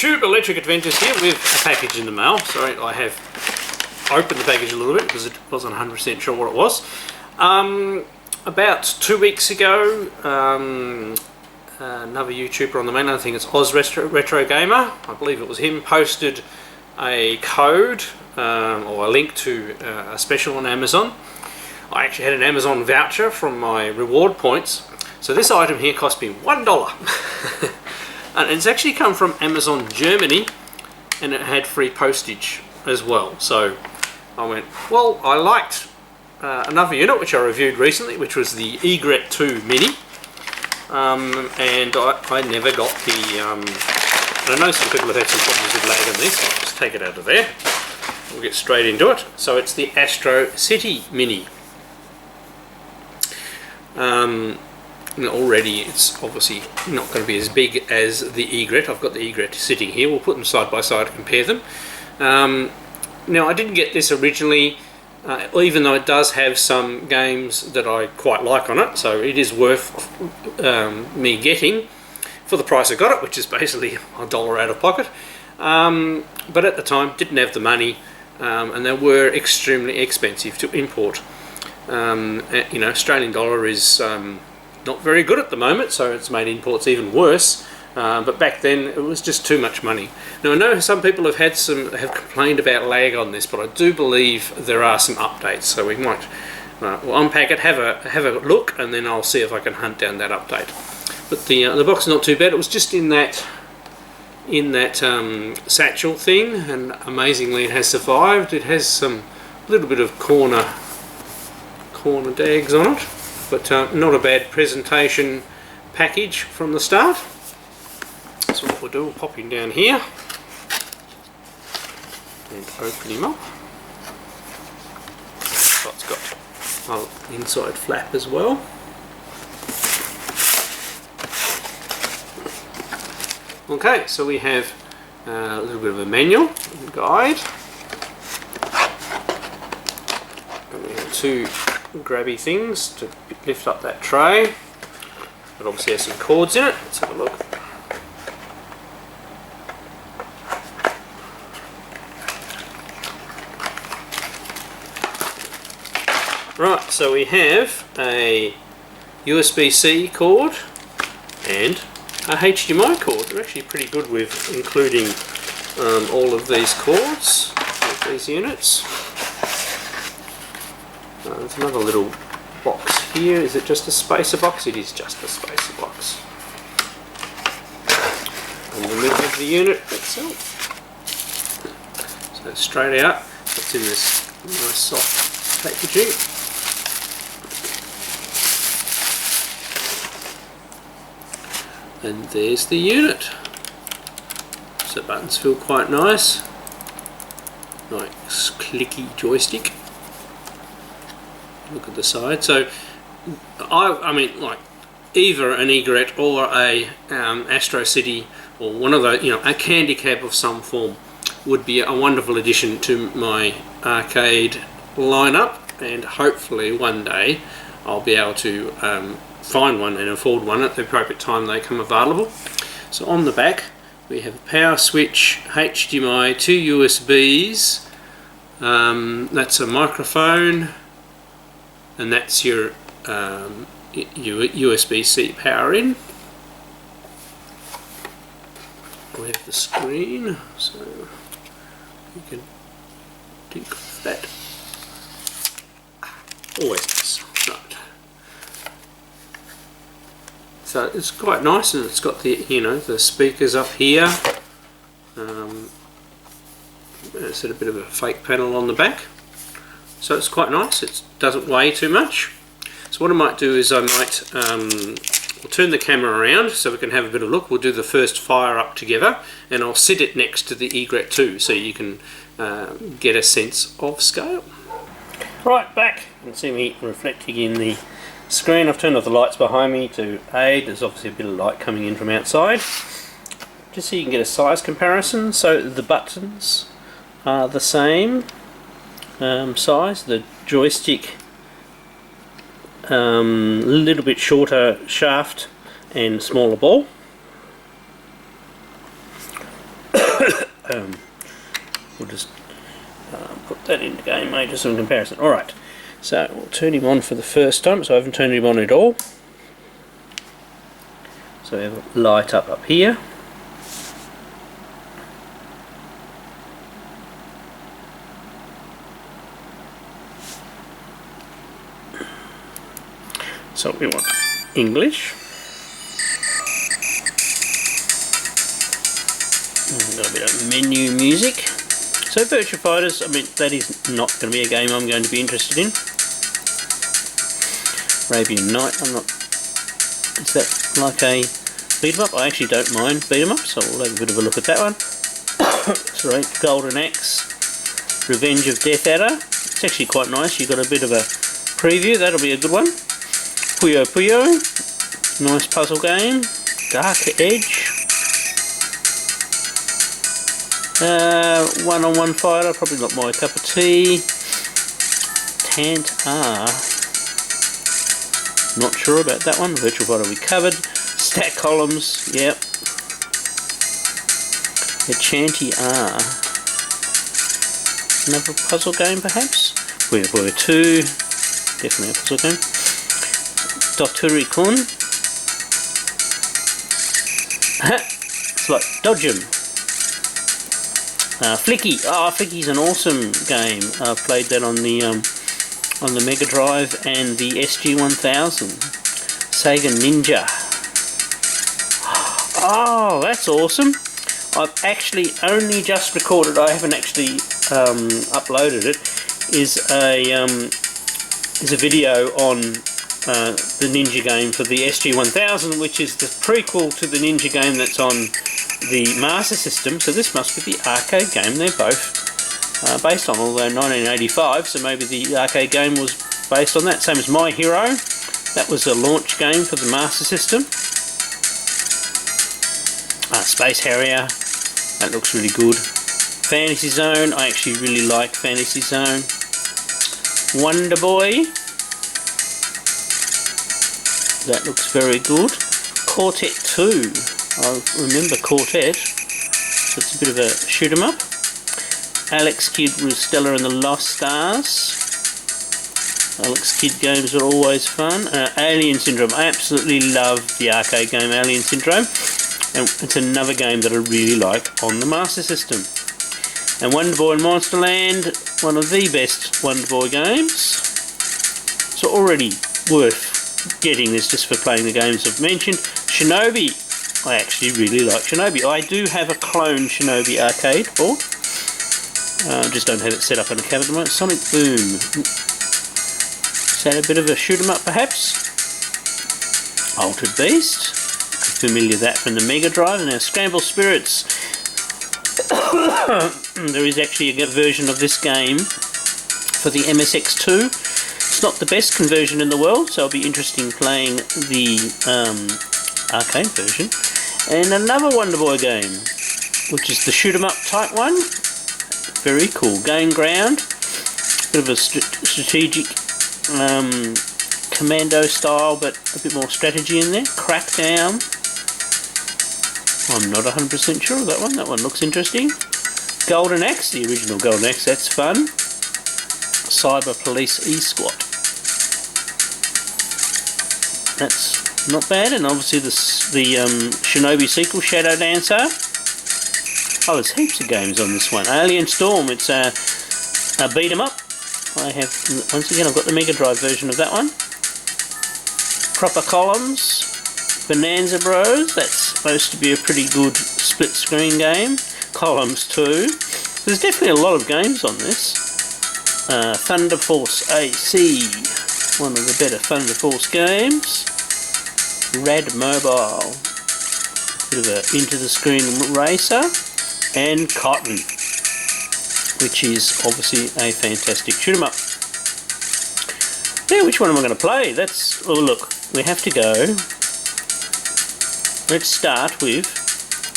YouTube, Electric Adventures here with a package in the mail. Sorry, I have opened the package a little bit because it wasn't 100% sure what it was. About 2 weeks ago, another YouTuber on the mainland, I think it's Oz Retro Gamer, I believe it was him, posted a code or a link to a special on Amazon. I actually had an Amazon voucher from my reward points, so this item here cost me $1. And it's actually come from Amazon Germany, and it had free postage as well. So I went, well, I liked another unit which I reviewed recently, which was the Egret 2 Mini, and I never got the, I know some people have had some problems with lag on this. I'll just take it out of there. We'll get straight into it. So it's the Astro City Mini. Already it's obviously not going to be as big as the Egret. I've got the Egret sitting here. We'll put them side by side and compare them. Now I didn't get this originally, even though it does have some games that I quite like on it, so it is worth me getting for the price I got it, which is basically $1 out of pocket. But at the time didn't have the money, and they were extremely expensive to import. You know, Australian dollar is not very good at the moment, so it's made imports even worse. But back then it was just too much money. Now I know some people have complained about lag on this, but I do believe there are some updates. So we might we'll unpack it, have a look, and then I'll see if I can hunt down that update. But the box is not too bad. It was just in that satchel thing, and amazingly it has survived. It has some little bit of corner dags on it, but not a bad presentation package from the start. So what we'll do, we'll pop him down here and open him up. So it's got an inside flap as well. Okay, so we have a little bit of a manual and guide. And we have two grabby things to lift up that tray. It obviously has some cords in it. Let's have a look. Right, so we have a USB-C cord and a HDMI cord. They're actually pretty good with including all of these cords with these units. There's another little box here. Is it just a spacer box? It is just a spacer box. In the middle of the unit itself. So straight out, it's in this nice soft packaging. And there's the unit. So the buttons feel quite nice. Nice clicky joystick. Look at the side. So I mean, like either an Egret or a Astro City or one of those, you know, a candy cab of some form would be a wonderful addition to my arcade lineup, and hopefully one day I'll be able to find one and afford one at the appropriate time they come available. So on the back we have a power switch, HDMI, two USBs, that's a microphone, and that's your USB-C power in. We have the screen, so you can think of that. Always nice. Right. So it's quite nice, and it's got the, you know, the speakers up here. It's a bit of a fake panel on the back. So it's quite nice. It doesn't weigh too much. So what I might do is I might we'll turn the camera around so we can have a bit of a look. We'll do the first fire up together, and I'll sit it next to the Egret 2 so you can get a sense of scale. Right, back. You can see me reflecting in the screen. I've turned off the lights behind me to aid. There's obviously a bit of light coming in from outside. Just so you can get a size comparison. So the buttons are the same size. The joystick a little bit shorter shaft and smaller ball. We'll just put that into game mode just some comparison. Alright, so we'll turn him on for the first time, so I haven't turned him on at all. So we have a light up here. So we want English. We've got a bit of menu music. So Virtua Fighters, I mean, that is not going to be a game I'm going to be interested in. Arabian Night, I'm not... Is that like a beat 'em up? I actually don't mind beat 'em ups, so we'll have a bit of a look at that one. Sorry, Golden Axe, Revenge of Death Adder. It's actually quite nice. You've got a bit of a preview. That'll be a good one. Puyo Puyo, nice puzzle game. Dark Edge. One-on-one fighter, probably not my cup of tea. Tant R. Not sure about that one. Virtual Fighter we covered. Stack Columns, yep. Enchanty R. Another puzzle game perhaps? Puyo Puyo 2. Definitely a puzzle game. Doturi Kun. It's like Dodge 'em. Flicky. Flicky's an awesome game. I've played that on the Mega Drive and the SG-1000. Sega Ninja. Oh, that's awesome. I've actually only just recorded. I haven't actually uploaded it. Is a video on the Ninja game for the SG-1000, which is the prequel to the Ninja game that's on the Master System. So this must be the arcade game they're both based on, although 1985, so maybe the arcade game was based on that. Same as My Hero, that was a launch game for the Master System. Space Harrier, that looks really good. Fantasy Zone, I actually really like Fantasy Zone. Wonder Boy, that looks very good. Quartet 2, I remember Quartet, so it's a bit of a shoot 'em up. Alex Kidd with Stella and the Lost Stars. Alex Kidd games are always fun. Alien Syndrome, I absolutely love the arcade game Alien Syndrome, and it's another game that I really like on the Master System. And Wonder Boy and Monsterland, one of the best Wonder Boy games. So already worth getting this just for playing the games I've mentioned. Shinobi, I actually really like Shinobi. I do have a clone Shinobi arcade board. Just don't have it set up on a cabinet at the moment. Sonic Boom. Is that a bit of a shoot 'em up perhaps? Altered Beast. Familiar with that from the Mega Drive. And now Scramble Spirits. There is actually a version of this game for the MSX2. It's not the best conversion in the world, so it'll be interesting playing the arcade version. And another Wonder Boy game, which is the shoot 'em up type one. Very cool. Game Ground, bit of a strategic commando style, but a bit more strategy in there. Crackdown, I'm not 100% sure of that one. That one looks interesting. Golden Axe, the original Golden Axe, that's fun. Cyber Police E-Squad, that's not bad. And obviously the Shinobi sequel, Shadow Dancer. Oh, there's heaps of games on this one. Alien Storm, it's a beat 'em up. I have, once again, I've got the Mega Drive version of that one. Proper Columns, Bonanza Bros, that's supposed to be a pretty good split screen game. Columns 2. There's definitely a lot of games on this. Thunder Force AC, one of the better Thunder Force games. Rad Mobile, bit of a into the screen racer. And Cotton, which is obviously a fantastic shoot 'em up. Now, which one am I going to play? That's, oh look, we have to go. Let's start with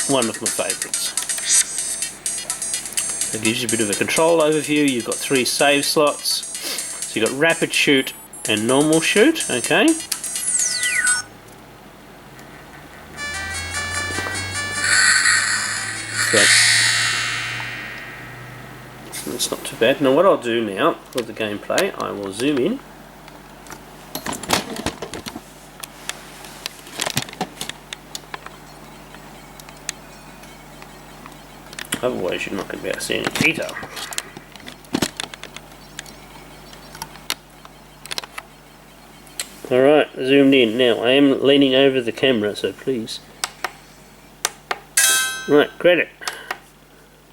one of my favourites. It gives you a bit of a control overview. You've got 3 save slots. So you've got rapid shoot and normal shoot, okay? So too bad. Now what I'll do now for the gameplay, I will zoom in. Otherwise you're not going to be able to see any detail. Alright, zoomed in. Now I am leaning over the camera, so please. Right, credit.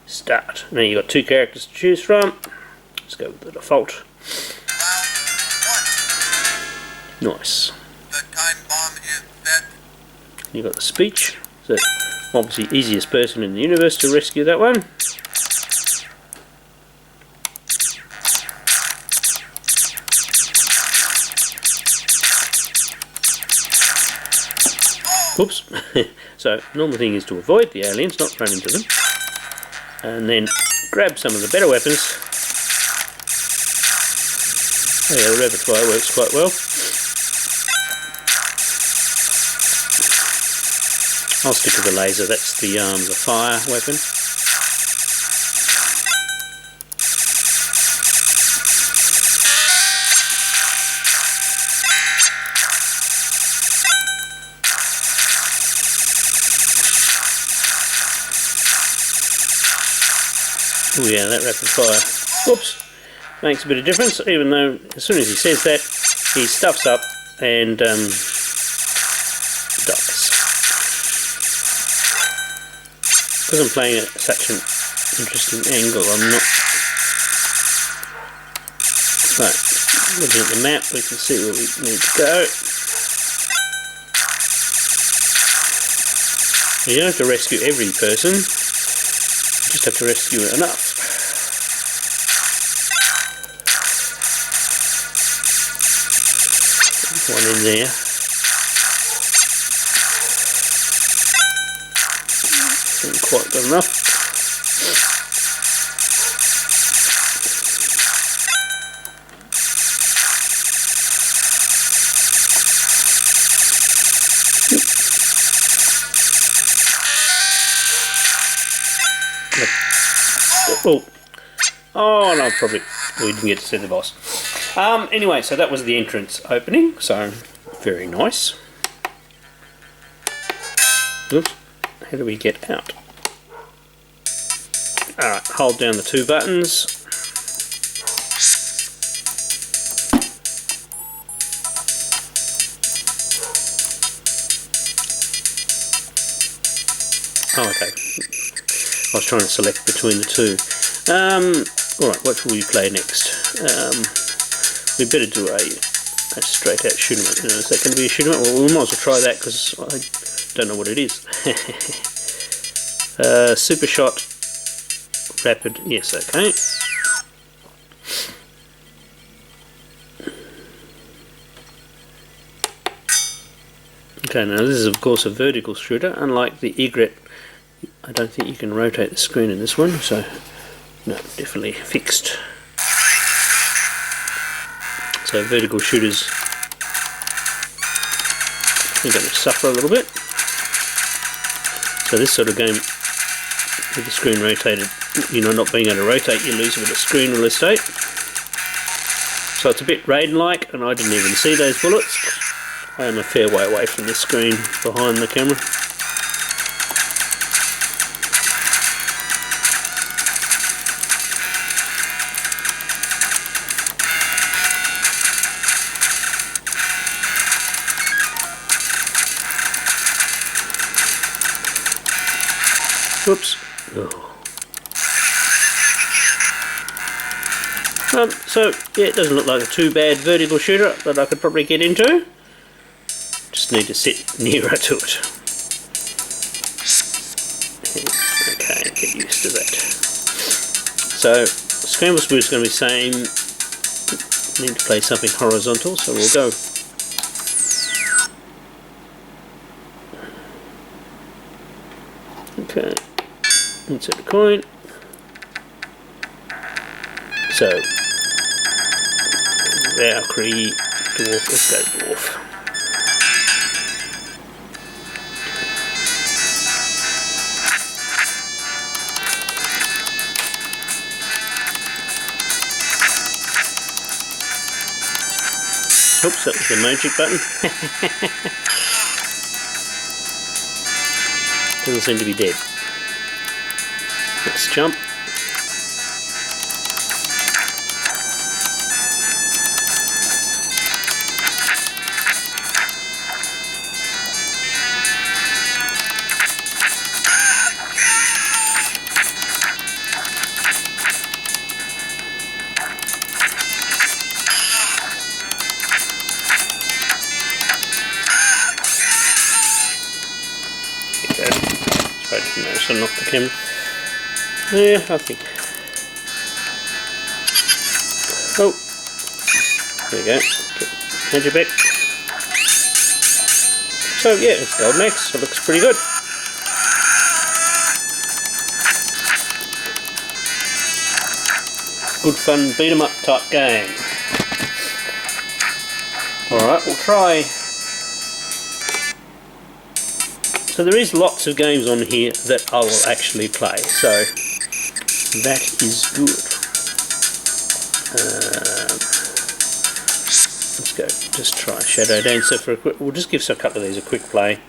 Start. Now you've got 2 characters to choose from. Let's go with the default. Nice. The time bomb is set. You've got the speech. So obviously easiest person in the universe to rescue that one. Oops. So normal thing is to avoid the aliens, not run into them. And then grab some of the better weapons. Oh yeah, the rapid fire works quite well. I'll stick with the laser, that's the fire weapon. Oh yeah, that rapid fire, whoops, makes a bit of difference, even though as soon as he says that, he stuffs up and dies. Because I'm playing at such an interesting angle, I'm not... Right, looking at the map, we can see where we need to go. You don't have to rescue every person. You just have to rescue enough. There's one in there. Hasn't quite got enough. Oh no, probably we didn't get to see the boss. Anyway, so that was the entrance opening, so very nice. Oops, how do we get out? Alright, hold down the 2 buttons. Oh, okay. I was trying to select between the 2. Alright, what will we play next? We better do a straight out shoot 'em up. Is that going to be a shoot 'em up? Well, we might as well try that because I don't know what it is. Super shot, rapid, yes, okay. Okay, now this is of course a vertical shooter, unlike the Egret. I don't think you can rotate the screen in this one, so no, definitely fixed. So vertical shooters are going to suffer a little bit. So this sort of game, with the screen rotated, you know, not being able to rotate, you lose a bit of screen real estate. So it's a bit Raiden-like, and I didn't even see those bullets. I am a fair way away from the screen behind the camera. Whoops. Oh. So, yeah, it doesn't look like a too bad vertical shooter that I could probably get into. Just need to sit nearer to it. Okay, get used to that. So, Scramble Spoon is going to be saying need to play something horizontal, so we'll go. Okay, insert a coin. So, Valkyrie, Dwarf, let's go Dwarf. Oops, that was the magic button. Doesn't seem to be dead. Let's jump. So knock the camera. Yeah, I think. Oh, there we go. Get magic back. So yeah, it's Golden Axe. It looks pretty good. Good fun beat 'em up type game. All right, we'll try. So there is lots of games on here that I will actually play, so that is good. Let's go, just try Shadow Dancer for a quick, we'll just give a couple of these a quick play.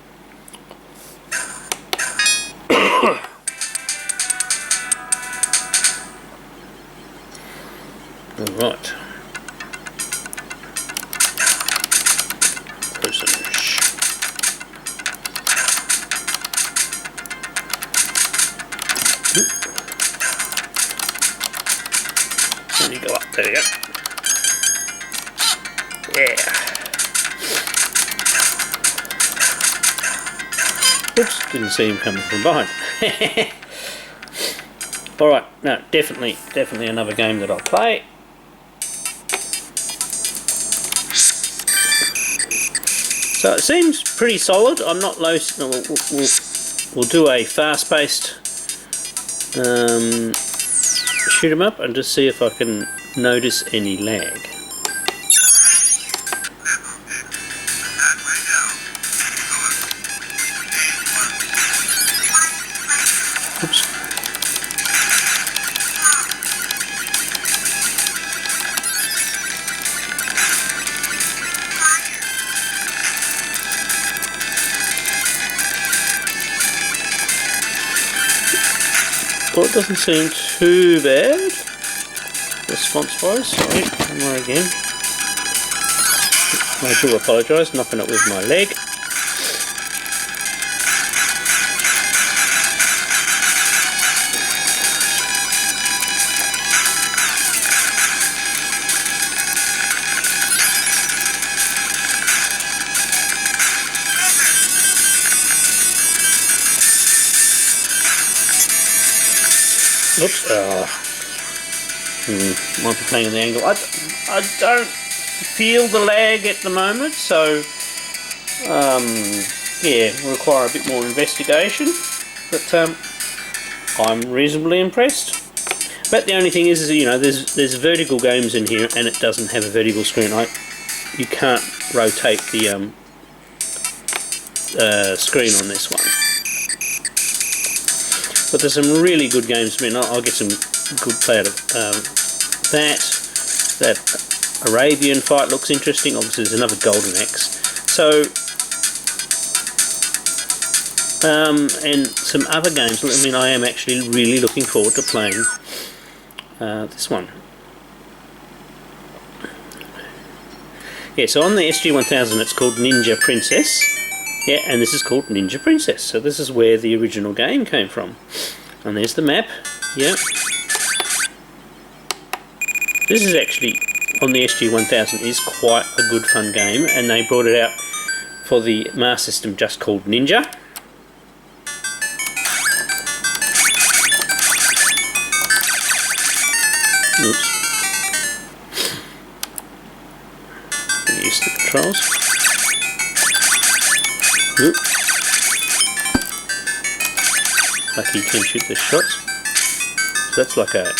Alright. Go up, there we go. Yeah. Oops, didn't see him coming from behind. Alright, no, definitely another game that I'll play. So it seems pretty solid. I'm not low. We'll do a fast-paced shoot 'em up and just see if I can notice any lag. Oops. Well, it doesn't seem too bad response wise. Sorry, one more again. I do apologise, knocking it with my leg. Oops. Might be playing on the angle. I don't feel the lag at the moment, so yeah, will require a bit more investigation. But I'm reasonably impressed. But the only thing is you know, there's vertical games in here, and it doesn't have a vertical screen. You can't rotate the screen on this one. But there's some really good games. I mean, I'll get some good play out of that Arabian fight looks interesting. Obviously, there's another Golden Axe. So, and some other games. I mean, I am actually really looking forward to playing this one. Yeah, so on the SG-1000, it's called Ninja Princess. Yeah, and this is called Ninja Princess. So this is where the original game came from. And there's the map. Yeah. This is actually, on the SG-1000, is quite a good fun game. And they brought it out for the Master System just called Ninja. Oops. Get used to the controls. Oop. Lucky you can shoot the shots. So that's like a...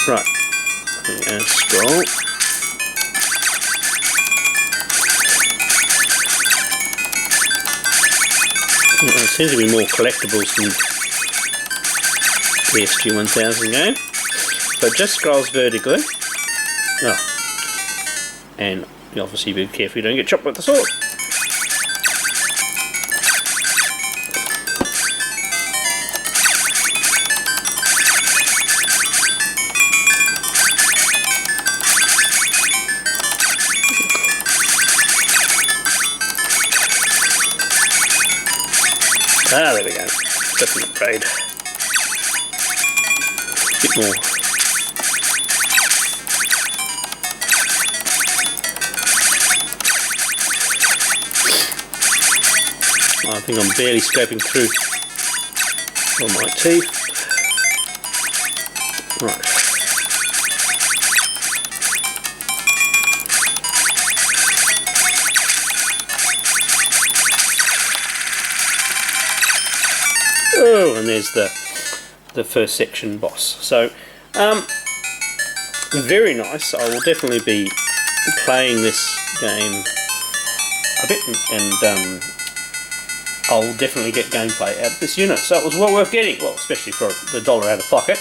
Right. And scroll. Well, there seems to be more collectibles than the SG-1000 game. So it just scrolls vertically. Oh, and you obviously be careful you don't get chopped with the sword. Ah, there we go. Just an upgrade. Bit more. I think I'm barely scraping through on my teeth. Right. Oh, and there's the first section boss. So, very nice. I will definitely be playing this game a bit, and I'll definitely get gameplay out of this unit. So it was well worth getting, well, especially for the $1 out of pocket.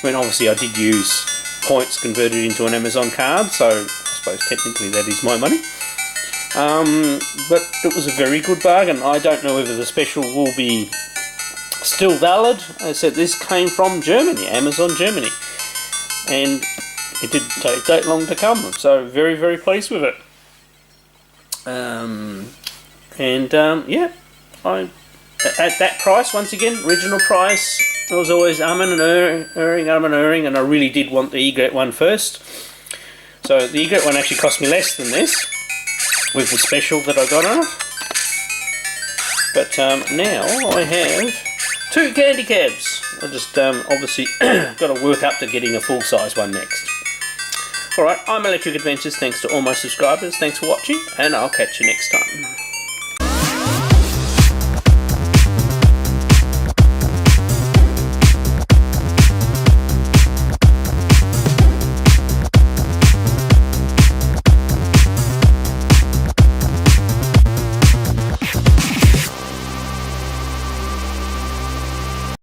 I mean, obviously I did use points converted into an Amazon card, so I suppose technically that is my money. But it was a very good bargain. I don't know whether the special will be still valid. As I said, this came from Germany, Amazon Germany, and it didn't take that long to come, so very, very pleased with it. Yeah, at that price, once again, original price, I was always umming and erring, and I really did want the Egret one first. So the Egret one actually cost me less than this, with the special that I got on it. But now I have 2 candy cabs. I just obviously got to work up to getting a full-size one next. Alright, I'm Electric Adventures. Thanks to all my subscribers. Thanks for watching, and I'll catch you next time.